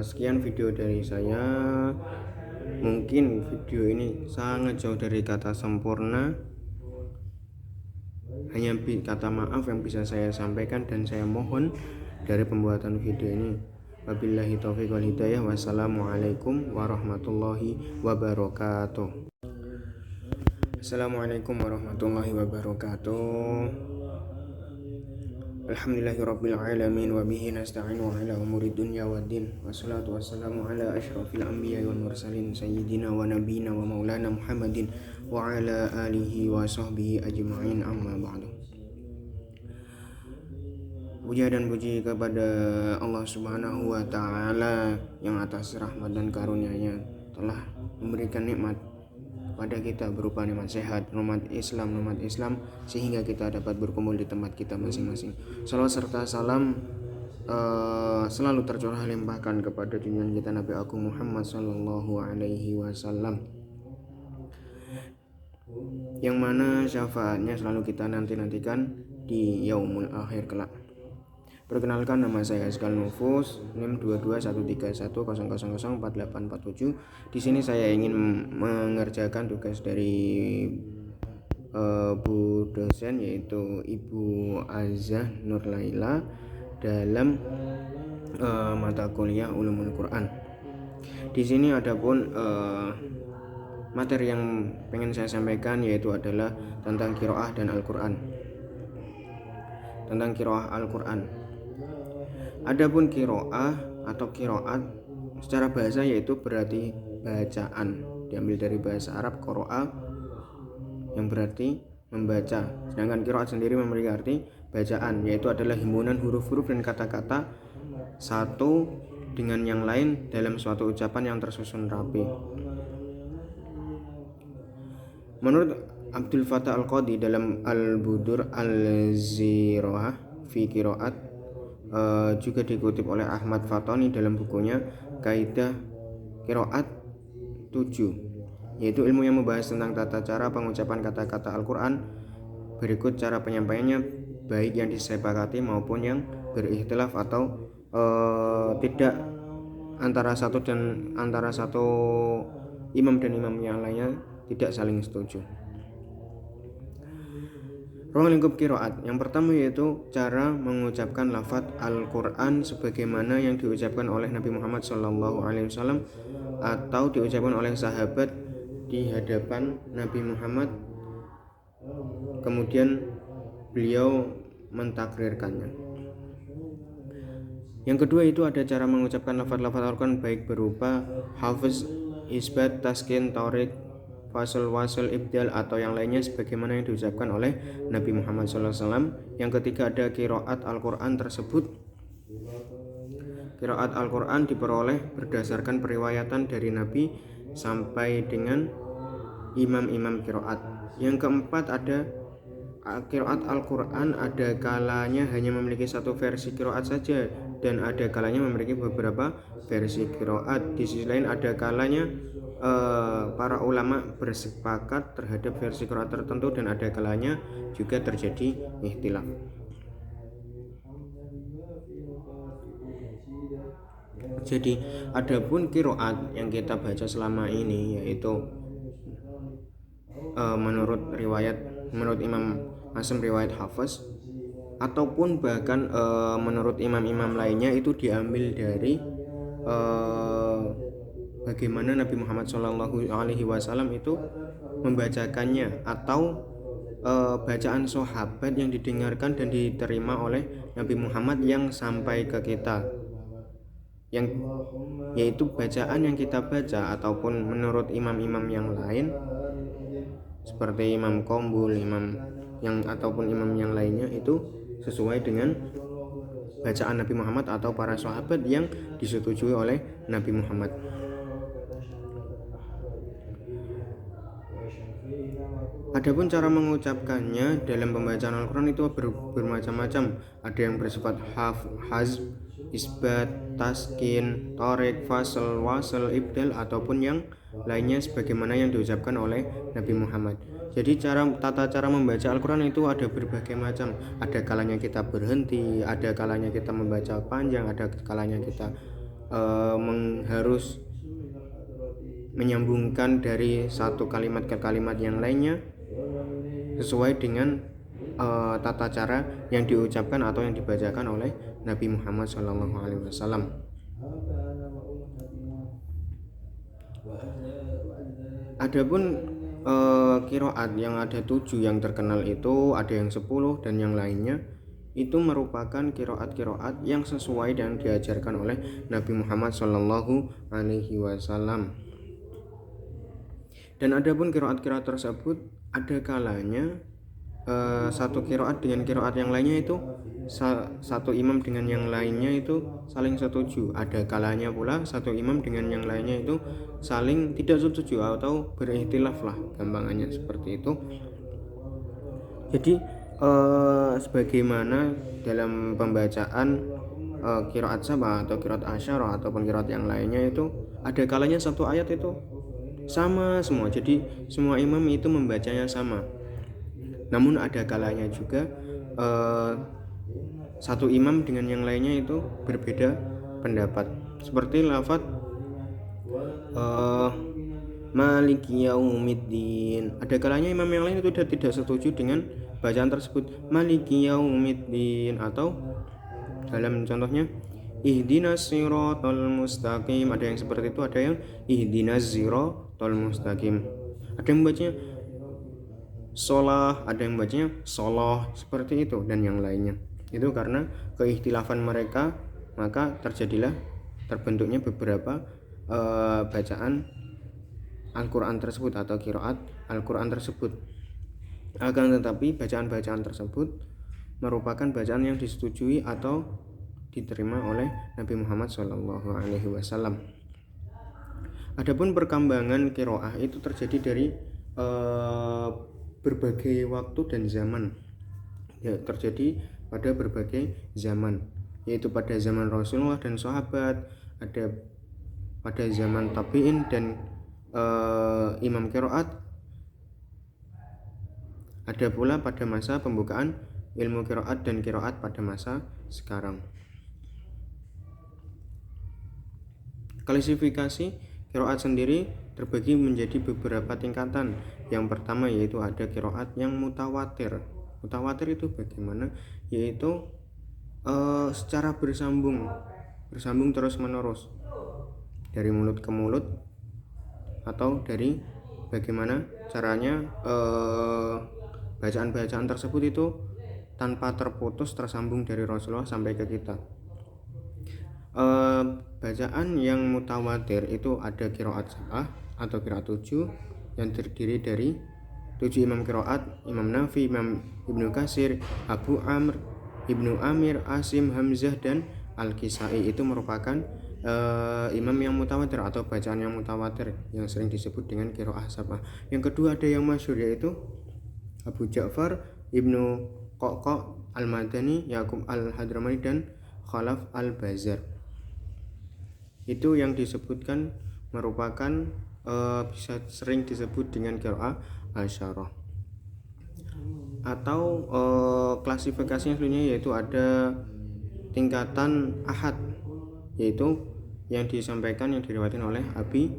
Sekian video dari saya. Mungkin video ini sangat jauh dari kata sempurna, hanya kata maaf yang bisa saya sampaikan, dan saya mohon dari pembuatan video ini. Wabillahi taufiq wal hidayah. Wassalamualaikum warahmatullahi wabarakatuh. Assalamualaikum warahmatullahi wabarakatuh. Alhamdulillahirabbil alamin wa bihi nasta'inu ala umuri dunya waddin. Wassalatu wassalamu ala asyrafil anbiya'i wal mursalin sayyidina wa nabiyina wa maulana Muhammadin wa ala alihi wa sahbihi ajma'in, amma ba'du. Puja dan puji kepada Allah Subhanahu wa taala yang atas rahmat dan karunia-Nya telah memberikan nikmat pada kita berupa nikmat sehat, nikmat Islam, sehingga kita dapat berkumpul di tempat kita masing-masing. Salawat serta salam selalu tercurah limpahkan kepada junjungan kita Nabi Agung Muhammad sallallahu alaihi wasallam, yang mana syafaatnya selalu kita nantikan di yaumul akhir kelak. Perkenalkan, nama saya Azkal Nufus, NIM 221310004847. Di sini saya ingin mengerjakan tugas dari Bu dosen, yaitu Ibu Azah Nurlaila, dalam mata kuliah Ulumul Quran. Di sini adapun materi yang pengen saya sampaikan yaitu adalah tentang qiraah dan Al-Quran. Tentang qiraah Al-Quran. Adapun qiraah atau qiraat secara bahasa yaitu berarti bacaan, diambil dari bahasa Arab qira'a yang berarti membaca. Sedangkan qiraat sendiri memiliki arti bacaan, yaitu adalah himpunan huruf-huruf dan kata-kata satu dengan yang lain dalam suatu ucapan yang tersusun rapi. Menurut Abdul Fattah Al-Qadi dalam Al-Budur Al-Zira'ah fi Qiraat, juga dikutip oleh Ahmad Fatoni dalam bukunya Kaidah Qiraat 7, yaitu ilmu yang membahas tentang tata cara pengucapan kata-kata Al-Quran. Berikut cara penyampaiannya, baik yang disepakati maupun yang berikhtilaf atau tidak antara satu imam dan imam yang lainnya tidak saling setuju. Ruang lingkup qiraat. Yang pertama yaitu cara mengucapkan lafaz Al-Quran sebagaimana yang diucapkan oleh Nabi Muhammad SAW atau diucapkan oleh sahabat di hadapan Nabi Muhammad, kemudian beliau mentakrirkannya. Yang kedua itu ada cara mengucapkan lafaz-lafaz Al-Quran baik berupa hafz, isbat, taskin, tarik, fasal, wasal, ibdal atau yang lainnya sebagaimana yang diucapkan oleh Nabi Muhammad SAW. Yang ketiga ada qiraat Al-Quran tersebut. Qiraat Al-Quran diperoleh berdasarkan periwayatan dari Nabi sampai dengan imam-imam qiraat. Yang keempat ada qiraat Al-Quran ada kalanya hanya memiliki satu versi qiraat saja, dan ada kalanya memiliki beberapa versi qiraat. Di sisi lain ada kalanya para ulama bersepakat terhadap versi qiraat tertentu, dan ada kalanya juga terjadi ikhtilaf. Jadi adapun qiraat yang kita baca selama ini yaitu menurut Imam Hasim riwayat Hafiz, ataupun bahkan menurut imam-imam lainnya itu diambil dari bagaimana Nabi Muhammad SAW itu membacakannya, atau bacaan sahabat yang didengarkan dan diterima oleh Nabi Muhammad yang sampai ke kita, yang yaitu bacaan yang kita baca. Ataupun menurut imam-imam yang lain seperti Imam Qombul, ataupun imam yang lainnya itu sesuai dengan bacaan Nabi Muhammad atau para sahabat yang disetujui oleh Nabi Muhammad. Adapun cara mengucapkannya dalam pembacaan Al-Quran itu bermacam-macam. Ada yang bersifat haz, isbat, taskin, tarik, fasal, wasal, ibdal, ataupun yang lainnya sebagaimana yang diucapkan oleh Nabi Muhammad. Jadi tata cara membaca Al-Quran itu ada berbagai macam. Ada kalanya kita berhenti, ada kalanya kita membaca panjang, ada kalanya kita harus menyambungkan dari satu kalimat ke kalimat yang lainnya sesuai dengan tata cara yang diucapkan atau yang dibacakan oleh Nabi Muhammad SAW. Adapun qiraat yang ada 7 yang terkenal itu ada yang 10 dan yang lainnya itu merupakan qiraat-qiraat yang sesuai dan diajarkan oleh Nabi Muhammad SAW. Dan adapun qiraat-qiraat tersebut ada kalanya satu qiraat dengan qiraat yang lainnya itu satu imam dengan yang lainnya itu saling setuju. Ada kalanya pula satu imam dengan yang lainnya itu saling tidak setuju atau berikhtilaf lah, gampangannya seperti itu. Jadi sebagaimana dalam pembacaan qiraat sabah atau qiraat asyarah ataupun qiraat yang lainnya itu ada kalanya satu ayat itu sama semua, jadi semua imam itu membacanya sama. Namun ada kalanya juga satu imam dengan yang lainnya itu berbeda pendapat, seperti lafaz Maliki Yaumiddin. Ada kalanya imam yang lain itu tidak setuju dengan bacaan tersebut, Maliki Yaumiddin, atau dalam contohnya Ihdinas siratal mustaqim. Ada yang seperti itu, ada yang Ihdinas siratal mustaqim. Ada yang bacanya sholah, ada yang bacanya sholoh, seperti itu dan yang lainnya. Itu karena keikhtilafan mereka, maka terbentuknya beberapa bacaan Al-Quran tersebut atau qiraat Al-Quran tersebut. Akan tetapi bacaan-bacaan tersebut merupakan bacaan yang disetujui atau diterima oleh Nabi Muhammad SAW. Adapun perkembangan qiraah itu terjadi dari berbagai waktu dan zaman, ya, terjadi pada berbagai zaman, yaitu pada zaman Rasulullah dan sahabat, ada pada zaman tabi'in dan imam qiraat, ada pula pada masa pembukaan ilmu qiraat dan qiraat pada masa sekarang. Klasifikasi qiraat sendiri terbagi menjadi beberapa tingkatan. Yang pertama yaitu ada qiraat yang mutawatir. Mutawatir itu bagaimana? Yaitu secara bersambung terus menerus dari mulut ke mulut, atau dari bagaimana caranya bacaan-bacaan tersebut itu tanpa terputus tersambung dari Rasulullah sampai ke kita. Bacaan yang mutawatir itu ada qiraat sab'ah atau qiraat 7 yang terdiri dari 7 imam qiraat, Imam Nafi, Imam Ibnu Katsir, Abu Amr, Ibnu Amir, Asim, Hamzah dan Al-Kisai. Itu merupakan imam yang mutawatir atau bacaan yang mutawatir yang sering disebut dengan qiraah sab'ah. Yang kedua ada yang masyhur yaitu Abu Ja'far, Ibnu Qaqqa Al-Madani, Yaqub Al-Hadramani dan Khalaf Al-Bazar. Itu yang disebutkan merupakan bisa sering disebut dengan qiraah asyarah. Atau klasifikasinya selanjutnya yaitu ada tingkatan ahad, yaitu yang disampaikan yang diriwayatkan oleh Abi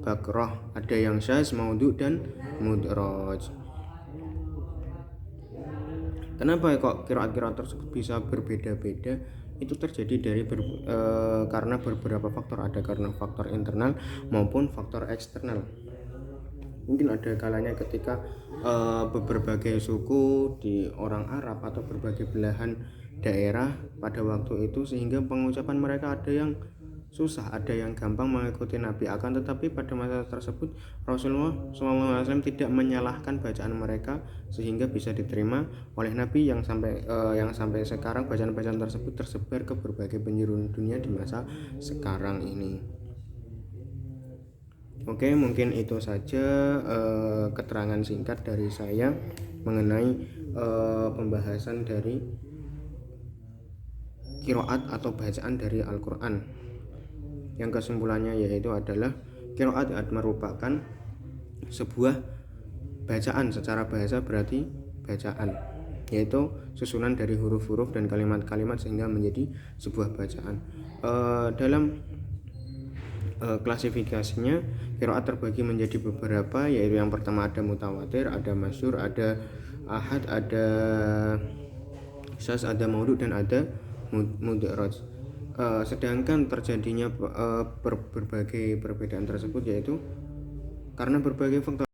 Bakrah. Ada yang syaz, maudhu dan mudraj. Kenapa kok qiraat-qiraat tersebut bisa berbeda-beda? Itu terjadi dari karena beberapa faktor. Ada karena faktor internal maupun faktor eksternal. Mungkin ada kalanya ketika berbagai suku di orang Arab atau berbagai belahan daerah pada waktu itu, sehingga pengucapan mereka ada yang susah, ada yang gampang mengikuti Nabi. Akan tetapi pada masa tersebut Rasulullah SAW tidak menyalahkan bacaan mereka sehingga bisa diterima oleh Nabi yang sampai sekarang bacaan-bacaan tersebut tersebar ke berbagai penjuru dunia di masa sekarang ini. Oke, mungkin itu saja keterangan singkat dari saya mengenai pembahasan dari qiraat atau bacaan dari Al-Quran. Yang kesimpulannya yaitu adalah qiraat merupakan sebuah bacaan. Secara bahasa berarti bacaan, yaitu susunan dari huruf-huruf dan kalimat-kalimat sehingga menjadi sebuah bacaan. Dalam klasifikasinya qiraat terbagi menjadi beberapa, yaitu yang pertama ada mutawatir, ada masyhur, ada ahad, ada syaz, ada maudhu, dan ada mudraj. Sedangkan terjadinya berbagai perbedaan tersebut yaitu karena berbagai faktor